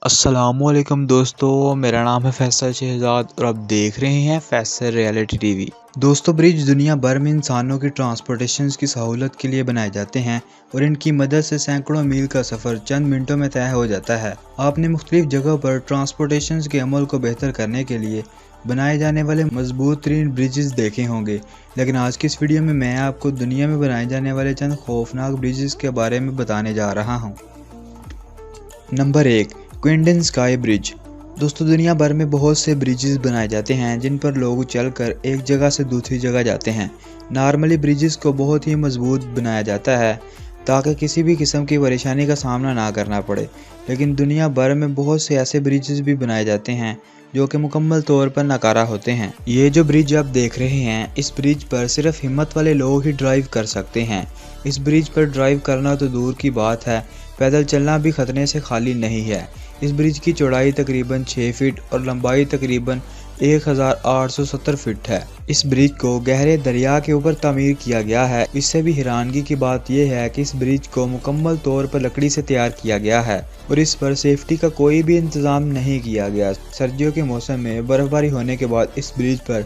अस्सलामुअलैकुम दोस्तों, मेरा नाम है फैसल शहजाद और आप देख रहे हैं फैसल रियलिटी टीवी। दोस्तों, ब्रिज दुनिया भर में इंसानों की ट्रांसपोर्टेशन की सहूलत के लिए बनाए जाते हैं और इनकी मदद से सैकड़ों मील का सफ़र चंद मिनटों में तय हो जाता है। आपने मुख्तलिफ जगहों पर ट्रांसपोर्टेशन के अमल को बेहतर करने के लिए बनाए जाने वाले मजबूत तरीन ब्रिजेस देखे होंगे, लेकिन आज की इस वीडियो में मैं आपको दुनिया में बनाए जाने वाले चंद खौफनाक ब्रिजेस के बारे में बताने जा रहा हूँ। Number 1, Quinton sky bridge. दोस्तों, दुनिया भर में बहुत से ब्रिजेस बनाए जाते हैं जिन पर लोग चलकर एक जगह से दूसरी जगह जाते हैं। नॉर्मली ब्रिजेस को बहुत ही मजबूत बनाया जाता है ताकि किसी भी किस्म की परेशानी का सामना ना करना पड़े, लेकिन दुनिया भर में बहुत से ऐसे ब्रिजेस भी बनाए जाते हैं जो कि मुकम्मल तौर पर नकारा होते हैं। ये जो ब्रिज आप देख रहे हैं, इस ब्रिज पर सिर्फ हिम्मत वाले लोग ही ड्राइव कर सकते हैं। इस ब्रिज पर ड्राइव करना तो दूर की बात है, पैदल चलना भी खतरे से खाली नहीं है। इस ब्रिज की चौड़ाई तकरीबन 6 फीट और लंबाई तकरीबन 1870 फीट है। इस ब्रिज को गहरे दरिया के ऊपर तामीर किया गया है। इससे भी हैरानगी की बात यह है कि इस ब्रिज को मुकम्मल तौर पर लकड़ी से तैयार किया गया है और इस पर सेफ्टी का कोई भी इंतजाम नहीं किया गया। सर्दियों के मौसम में बर्फबारी होने के बाद इस ब्रिज पर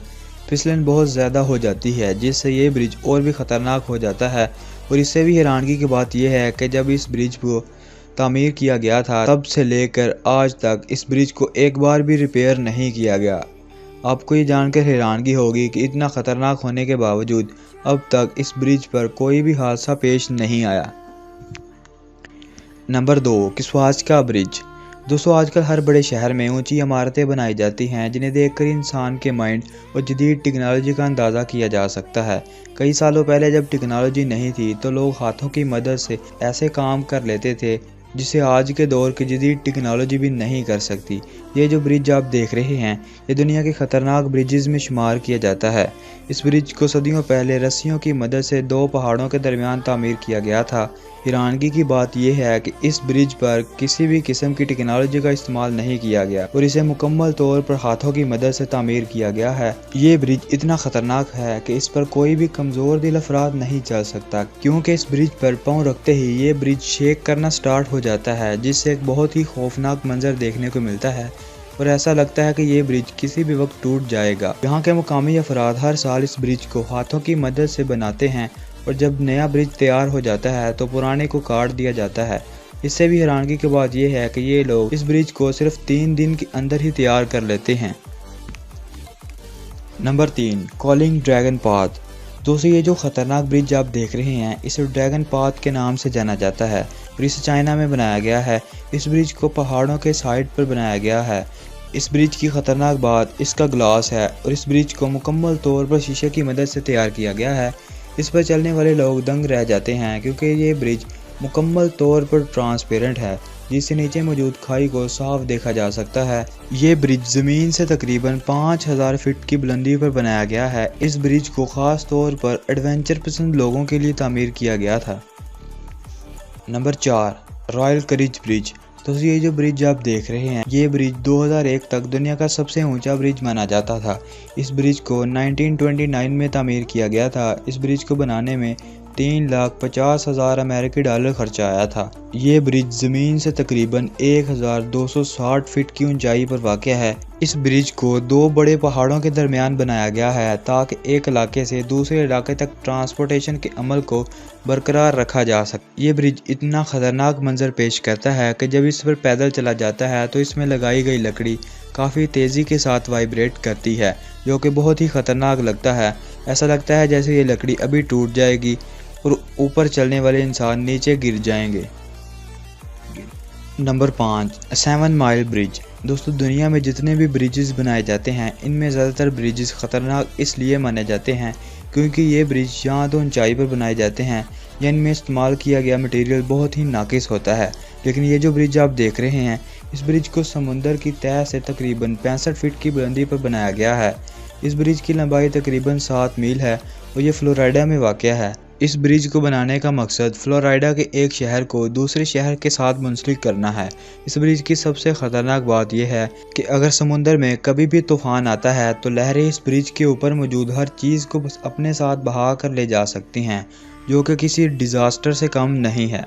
फिसलन बहुत ज़्यादा हो जाती है, जिससे ये ब्रिज और भी ख़तरनाक हो जाता है। और इससे भी हैरानगी की बात यह है कि जब इस ब्रिज को तामीर किया गया था तब से लेकर आज तक इस ब्रिज को एक बार भी रिपेयर नहीं किया गया। आपको ये जानकर हैरानगी होगी कि इतना ख़तरनाक होने के बावजूद अब तक इस ब्रिज पर कोई भी हादसा पेश नहीं आया। नंबर 2, किस्वाच का ब्रिज। दोस्तों, आजकल हर बड़े शहर में ऊंची इमारतें बनाई जाती हैं जिन्हें देखकर इंसान के माइंड और जदीद टेक्नोलॉजी का अंदाज़ा किया जा सकता है। कई सालों पहले जब टेक्नोलॉजी नहीं थी तो लोग हाथों की मदद से ऐसे काम कर लेते थे जिसे आज के दौर की जदीद टेक्नोलॉजी भी नहीं कर सकती। ये जो ब्रिज आप देख रहे हैं, ये दुनिया के ख़तरनाक ब्रिजेस में शुमार किया जाता है। इस ब्रिज को सदियों पहले रस्सियों की मदद से 2 पहाड़ों के दरमियान तामीर किया गया था। हैरानगी की बात यह है कि इस ब्रिज पर किसी भी किस्म की टेक्नोलॉजी का इस्तेमाल नहीं किया गया और इसे मुकम्मल तौर पर हाथों की मदद से तामीर किया गया है। ये ब्रिज इतना ख़तरनाक है कि इस पर कोई भी कमज़ोर दिल अफराद नहीं चल सकता, क्योंकि इस ब्रिज पर पाँव रखते ही ये ब्रिज शेक करना स्टार्ट हो जाता है, जिससे एक बहुत ही खौफनाक मंजर देखने को मिलता है और ऐसा लगता है कि ये ब्रिज किसी भी वक्त टूट जाएगा। यहाँ के मुकामी अफराद हर साल इस ब्रिज को हाथों की मदद से बनाते हैं और जब नया ब्रिज तैयार हो जाता है तो पुराने को काट दिया जाता है। इससे भी हैरानगी की बात यह है कि ये लोग इस ब्रिज को सिर्फ 3 दिन के अंदर ही तैयार कर लेते हैं। Number 3, calling dragon path. दोस्तों, ये जो ख़तरनाक ब्रिज आप देख रहे हैं, इसे ड्रैगन पाथ के नाम से जाना जाता है और इसे चाइना में बनाया गया है। इस ब्रिज को पहाड़ों के साइड पर बनाया गया है। इस ब्रिज की ख़तरनाक बात इसका ग्लास है और इस ब्रिज को मुकम्मल तौर पर शीशे की मदद से तैयार किया गया है। इस पर चलने वाले लोग दंग रह जाते हैं क्योंकि ये ब्रिज मुकम्मल तौर पर ट्रांसपेरेंट है, जिससे नीचे मौजूद खाई को साफ देखा जा सकता है। ये ब्रिज ज़मीन से तकरीबन 5000 फीट की बुलंदी पर बनाया गया है। इस ब्रिज को ख़ास तौर पर एडवेंचर पसंद लोगों के लिए तामीर किया गया था। Number 4, Royal Gorge Bridge. दोस्तों, ये जो ब्रिज आप देख रहे हैं, ये ब्रिज 2001 तक दुनिया का सबसे ऊंचा ब्रिज माना जाता था। इस ब्रिज को 1929 में तामीर किया गया था। इस ब्रिज को बनाने में 3,50,000 अमेरिकी डॉलर खर्चा आया था। ये ब्रिज ज़मीन से तकरीबन 1260 फीट की ऊंचाई पर वाक़ है। इस ब्रिज को 2 बड़े पहाड़ों के दरमियान बनाया गया है ताकि एक इलाके से दूसरे इलाके तक ट्रांसपोर्टेशन के अमल को बरकरार रखा जा सके। ये ब्रिज इतना ख़तरनाक मंजर पेश करता है कि जब इस पर पैदल चला जाता है तो इसमें लगाई गई लकड़ी काफ़ी तेज़ी के साथ वाइब्रेट करती है, जो कि बहुत ही ख़तरनाक लगता है। ऐसा लगता है जैसे ये लकड़ी अभी टूट जाएगी और ऊपर चलने वाले इंसान नीचे गिर जाएंगे। Number 5, 7 mile bridge. दोस्तों, दुनिया में जितने भी ब्रिजेस बनाए जाते हैं, इनमें ज़्यादातर ब्रिजेस ख़तरनाक इसलिए माने जाते हैं क्योंकि ये ब्रिज या तो ऊंचाई पर बनाए जाते हैं या इनमें इस्तेमाल किया गया मटेरियल बहुत ही नाकिस होता है। लेकिन ये जो ब्रिज आप देख रहे हैं, इस ब्रिज को समुंदर की तह से तकरीबन 65 फीट की बुलंदी पर बनाया गया है। इस ब्रिज की लंबाई तकरीबन 7 मील है और ये फ्लोरिडा में वाक़ है। इस ब्रिज को बनाने का मकसद फ्लोरिडा के एक शहर को दूसरे शहर के साथ मुंसलिक करना है। इस ब्रिज की सबसे ख़तरनाक बात यह है कि अगर समुंदर में कभी भी तूफ़ान आता है तो लहरें इस ब्रिज के ऊपर मौजूद हर चीज़ को बस अपने साथ बहा कर ले जा सकती हैं, जो कि किसी डिज़ास्टर से कम नहीं है।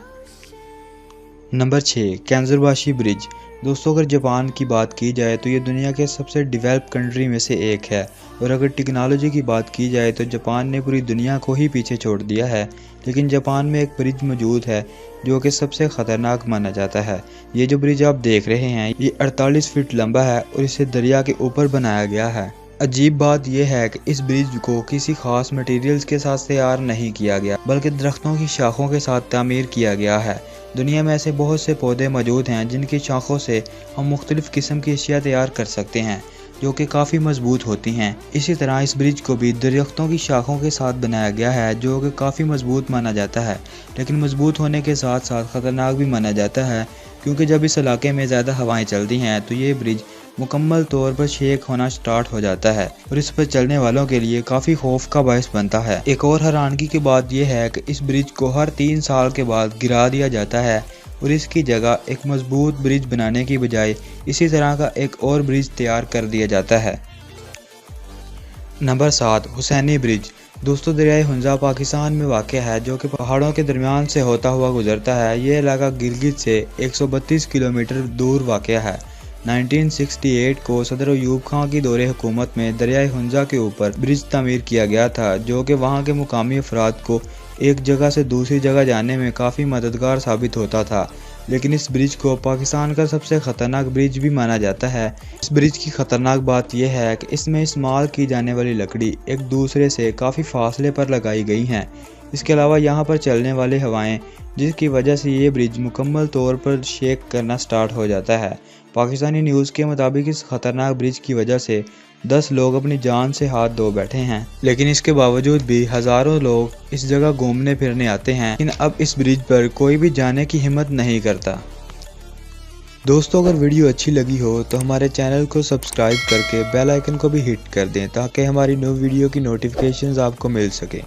नंबर 6 कैंजरबाशी ब्रिज। दोस्तों अगर जापान की बात की जाए तो ये दुनिया के सबसे डेवलप कंट्री में से एक है, और अगर टेक्नोलॉजी की बात की जाए तो जापान ने पूरी दुनिया को ही पीछे छोड़ दिया है। लेकिन जापान में एक ब्रिज मौजूद है जो कि सबसे ख़तरनाक माना जाता है। ये जो ब्रिज आप देख रहे हैं ये 48 फीट लंबा है और इसे दरिया के ऊपर बनाया गया है। अजीब बात यह है कि इस ब्रिज को किसी खास मटेरियल्स के साथ तैयार नहीं किया गया, बल्कि दरख्तों की शाखों के साथ तामीर किया गया है। दुनिया में ऐसे बहुत से पौधे मौजूद हैं जिनकी शाखों से हम मुख्तलिफ़ किस्म की अशिया तैयार कर सकते हैं जो कि काफ़ी मजबूत होती हैं। इसी तरह इस ब्रिज को भी दरख्तों की शाखों के साथ बनाया गया है जो कि काफ़ी मजबूत माना जाता है, लेकिन मजबूत होने के साथ साथ ख़तरनाक भी माना जाता है, क्योंकि जब इस इलाके में ज़्यादा हवाएं चलती हैं तो ये ब्रिज मुकम्मल तौर पर शेक होना स्टार्ट हो जाता है और इस पर चलने वालों के लिए काफ़ी खौफ का बायस बनता है। एक और हैरानगी की बात यह है कि इस ब्रिज को हर 3 साल के बाद गिरा दिया जाता है और इसकी जगह एक मजबूत ब्रिज बनाने की बजाय इसी तरह का एक और ब्रिज तैयार कर दिया जाता है। Number 7 Hussaini bridge. दोस्तों दरियाए हुंजा पाकिस्तान में वाक़ है जो कि पहाड़ों के दरमियान से होता हुआ गुजरता है। ये इलाका गिलगित से 132 किलोमीटर दूर वाक़ है। 1968 को सदर अयूब खां की दौरे हुकूमत में दरियाए हुंजा के ऊपर ब्रिज तामीर किया गया था जो कि वहां के मुकामी अफराद को एक जगह से दूसरी जगह जाने में काफ़ी मददगार साबित होता था। लेकिन इस ब्रिज को पाकिस्तान का सबसे ख़तरनाक ब्रिज भी माना जाता है। इस ब्रिज की ख़तरनाक बात यह है कि इसमें इस्तेमाल की जाने वाली लकड़ी एक दूसरे से काफ़ी फासले पर लगाई गई हैं। इसके अलावा यहाँ पर चलने वाली हवाएं जिसकी वजह से ये ब्रिज मुकम्मल तौर पर शेक करना स्टार्ट हो जाता है। पाकिस्तानी न्यूज़ के मुताबिक इस खतरनाक ब्रिज की वजह से 10 लोग अपनी जान से हाथ धो बैठे हैं, लेकिन इसके बावजूद भी हज़ारों लोग इस जगह घूमने फिरने आते हैं, लेकिन अब इस ब्रिज पर कोई भी जाने की हिम्मत नहीं करता। दोस्तों अगर वीडियो अच्छी लगी हो तो हमारे चैनल को सब्सक्राइब करके बेल आइकन को भी हिट कर दें ताकि हमारी न्यू वीडियो की नोटिफिकेशंस आपको मिल सके।